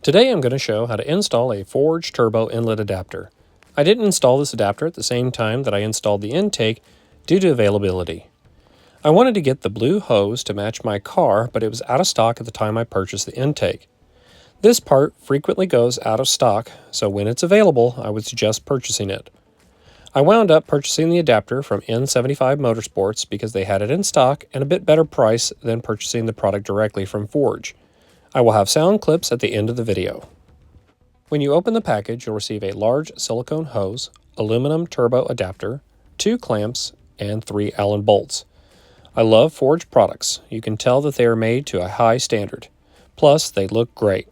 Today I'm going to show how to install a Forge turbo inlet adapter. I didn't install this adapter at the same time that I installed the intake due to availability. I wanted to get the blue hose to match my car, but it was out of stock at the time I purchased the intake. This part frequently goes out of stock, so when it's available, I would suggest purchasing it. I wound up purchasing the adapter from N75 Motorsports because they had it in stock and a bit better price than purchasing the product directly from Forge. I will have sound clips at the end of the video. When you open the package, you'll receive a large silicone hose, aluminum turbo adapter, 2 clamps, and 3 Allen bolts. I love Forge products. You can tell that they are made to a high standard. Plus, they look great.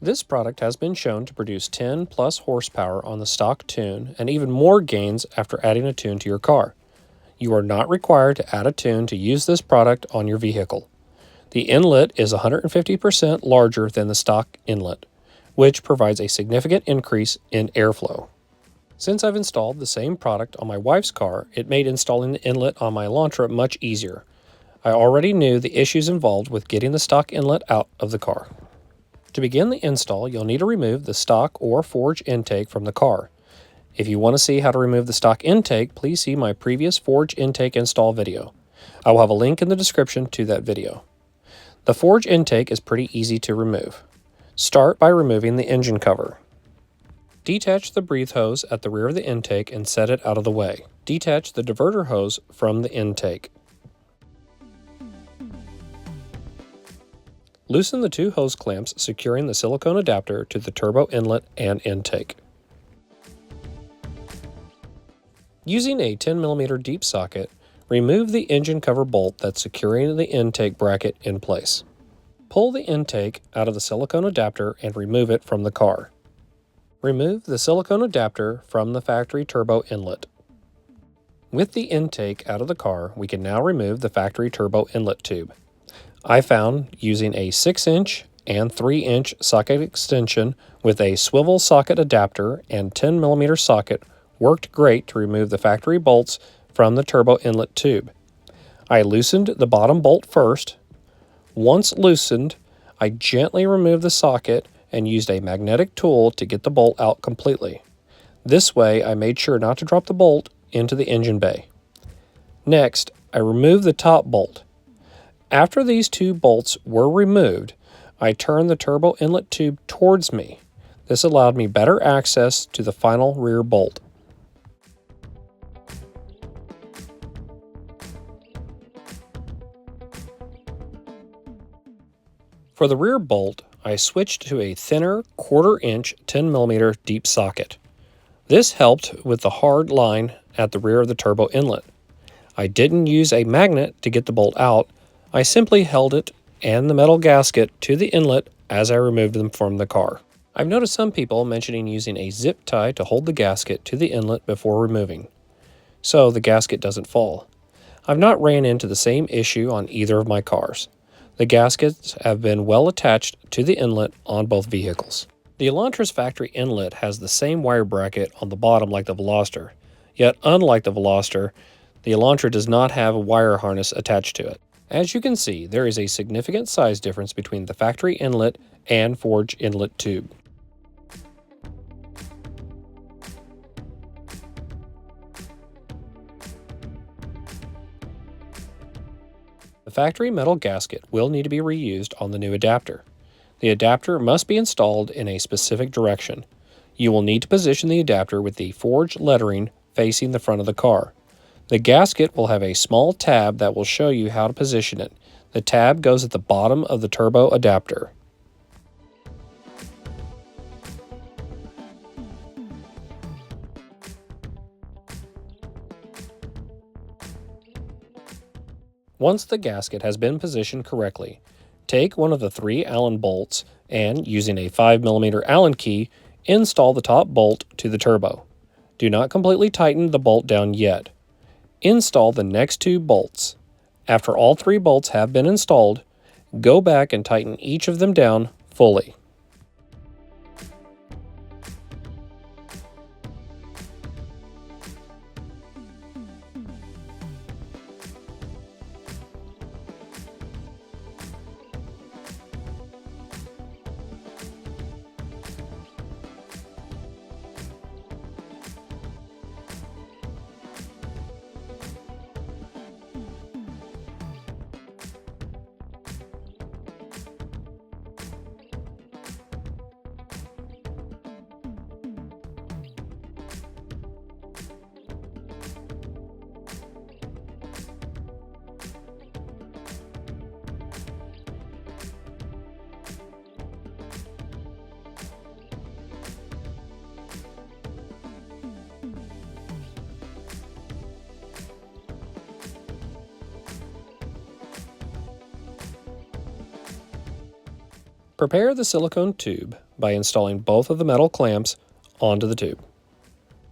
This product has been shown to produce 10 plus horsepower on the stock tune and even more gains after adding a tune to your car. You are not required to add a tune to use this product on your vehicle. The inlet is 150% larger than the stock inlet, which provides a significant increase in airflow. Since I've installed the same product on my wife's car, it made installing the inlet on my Elantra much easier. I already knew the issues involved with getting the stock inlet out of the car. To begin the install, you'll need to remove the stock or Forge intake from the car. If you want to see how to remove the stock intake, please see my previous Forge intake install video. I will have a link in the description to that video. The Forge intake is pretty easy to remove. Start by removing the engine cover. Detach the breathe hose at the rear of the intake and set it out of the way. Detach the diverter hose from the intake. Loosen the 2 hose clamps securing the silicone adapter to the turbo inlet and intake. Using a 10mm deep socket, remove the engine cover bolt that's securing the intake bracket in place. Pull the intake out of the silicone adapter and remove it from the car. Remove the silicone adapter from the factory turbo inlet. With the intake out of the car, we can now remove the factory turbo inlet tube. I found using a 6-inch and 3-inch socket extension with a swivel socket adapter and 10mm socket worked great to remove the factory bolts from the turbo inlet tube. I loosened the bottom bolt first. Once loosened, I gently removed the socket and used a magnetic tool to get the bolt out completely. This way, I made sure not to drop the bolt into the engine bay. Next, I removed the top bolt. After these 2 bolts were removed, I turned the turbo inlet tube towards me. This allowed me better access to the final rear bolt. For the rear bolt, I switched to a thinner 1/4-inch 10mm deep socket. This helped with the hard line at the rear of the turbo inlet. I didn't use a magnet to get the bolt out. I simply held it and the metal gasket to the inlet as I removed them from the car. I've noticed some people mentioning using a zip tie to hold the gasket to the inlet before removing, so the gasket doesn't fall. I've not ran into the same issue on either of my cars. The gaskets have been well attached to the inlet on both vehicles. The Elantra's factory inlet has the same wire bracket on the bottom like the Veloster, yet unlike the Veloster, the Elantra does not have a wire harness attached to it. As you can see, there is a significant size difference between the factory inlet and Forge inlet tube. The factory metal gasket will need to be reused on the new adapter. The adapter must be installed in a specific direction. You will need to position the adapter with the Forge lettering facing the front of the car. The gasket will have a small tab that will show you how to position it. The tab goes at the bottom of the turbo adapter. Once the gasket has been positioned correctly, take one of the 3 Allen bolts and, using a 5mm Allen key, install the top bolt to the turbo. Do not completely tighten the bolt down yet. Install the next 2 bolts. After all 3 bolts have been installed, go back and tighten each of them down fully. Prepare the silicone tube by installing both of the metal clamps onto the tube.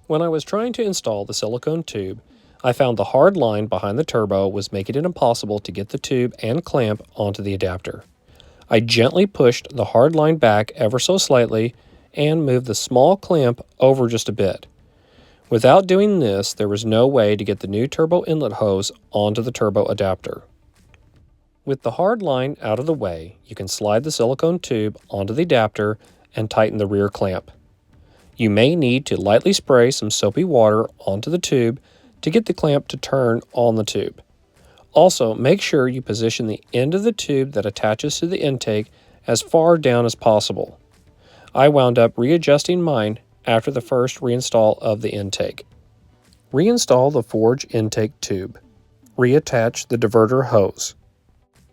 When I was trying to install the silicone tube, I found the hard line behind the turbo was making it impossible to get the tube and clamp onto the adapter. I gently pushed the hard line back ever so slightly and moved the small clamp over just a bit. Without doing this, there was no way to get the new turbo inlet hose onto the turbo adapter. With the hard line out of the way, you can slide the silicone tube onto the adapter and tighten the rear clamp. You may need to lightly spray some soapy water onto the tube to get the clamp to turn on the tube. Also, make sure you position the end of the tube that attaches to the intake as far down as possible. I wound up readjusting mine after the first reinstall of the intake. Reinstall the Forge intake tube. Reattach the diverter hose.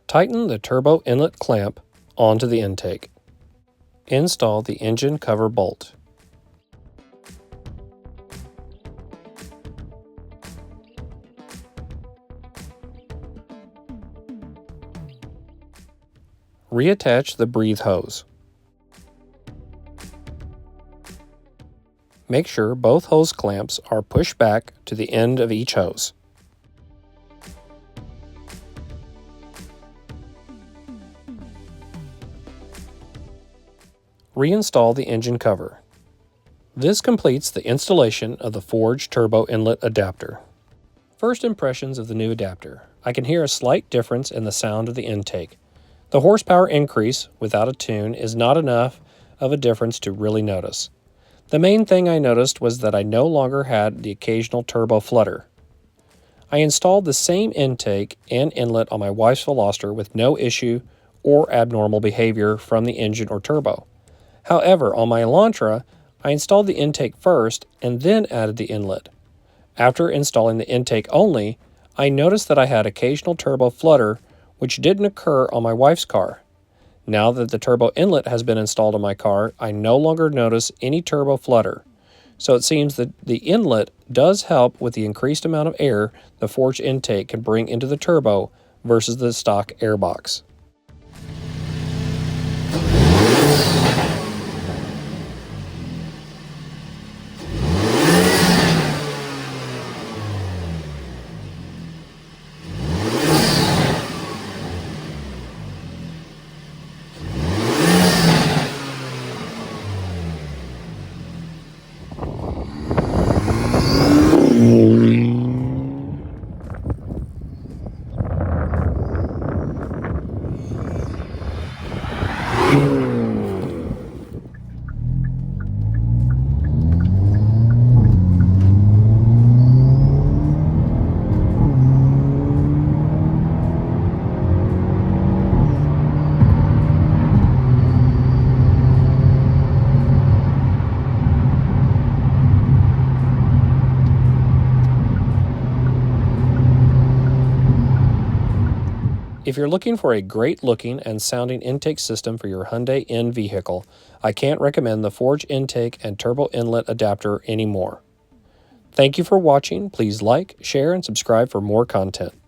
Tighten the turbo inlet clamp onto the intake. Install the engine cover bolt. Reattach the breathe hose. Make sure both hose clamps are pushed back to the end of each hose. Reinstall the engine cover. This completes the installation of the Forge Turbo Inlet Adapter. First impressions of the new adapter. I can hear a slight difference in the sound of the intake. The horsepower increase without a tune is not enough of a difference to really notice. The main thing I noticed was that I no longer had the occasional turbo flutter. I installed the same intake and inlet on my wife's Veloster with no issue or abnormal behavior from the engine or turbo. However, on my Elantra, I installed the intake first and then added the inlet. After installing the intake only, I noticed that I had occasional turbo flutter, which didn't occur on my wife's car. Now that the turbo inlet has been installed on my car, I no longer notice any turbo flutter. So it seems that the inlet does help with the increased amount of air the Forge intake can bring into the turbo versus the stock airbox. If you're looking for a great looking and sounding intake system for your Hyundai N vehicle, I can't recommend the Forge intake and turbo inlet adapter anymore. Thank you for watching. Please like, share, and subscribe for more content.